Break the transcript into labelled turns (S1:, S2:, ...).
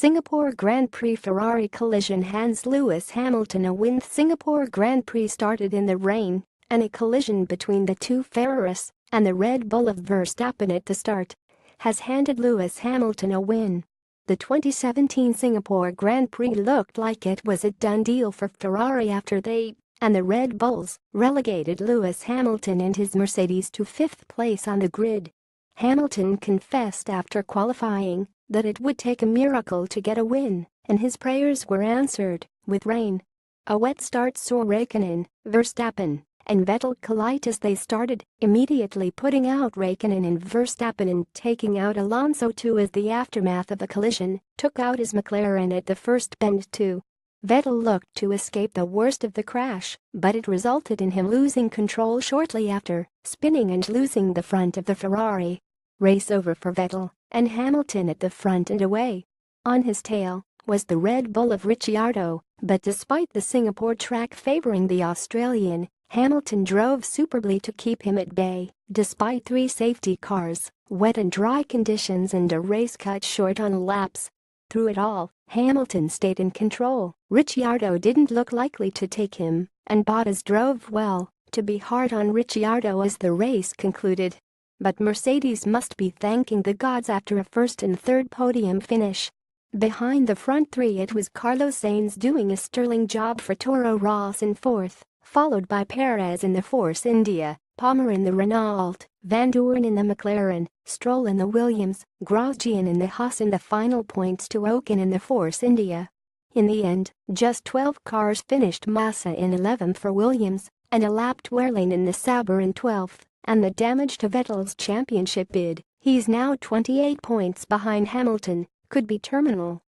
S1: Singapore Grand Prix Ferrari collision hands Lewis Hamilton a win. The Singapore Grand Prix started in the rain, and a collision between the two Ferraris and the Red Bull of Verstappen at the start has handed Lewis Hamilton a win. The 2017 Singapore Grand Prix looked like it was a done deal for Ferrari after they and the Red Bulls relegated Lewis Hamilton and his Mercedes to fifth place on the grid. Hamilton confessed after qualifying that it would take a miracle to get a win, and his prayers were answered with rain. A wet start saw Raikkonen, Verstappen, and Vettel collide as they started, immediately putting out Raikkonen and Verstappen and taking out Alonso too as the aftermath of the collision took out his McLaren at the first bend too. Vettel looked to escape the worst of the crash, but it resulted in him losing control shortly after, spinning and losing the front of the Ferrari. Race over for Vettel, and Hamilton at the front and away. On his tail was the Red Bull of Ricciardo, but despite the Singapore track favoring the Australian, Hamilton drove superbly to keep him at bay, despite three safety cars, wet and dry conditions and a race cut short on laps. Through it all, Hamilton stayed in control. Ricciardo didn't look likely to take him, and Bottas drove well, to be hard on Ricciardo as the race concluded. But Mercedes must be thanking the gods after a first and third podium finish. Behind the front three it was Carlos Sainz doing a sterling job for Toro Rosso in fourth, followed by Perez in the Force India, Palmer in the Renault, Van Doorn in the McLaren, Stroll in the Williams, Grosjean in the Haas, and the final points to Ocon in the Force India. In the end, just 12 cars finished. Massa in 11th for Williams, and a lapped Wehrlein in the Sauber in 12th, and the damage to Vettel's championship bid, he's now 28 points behind Hamilton, could be terminal.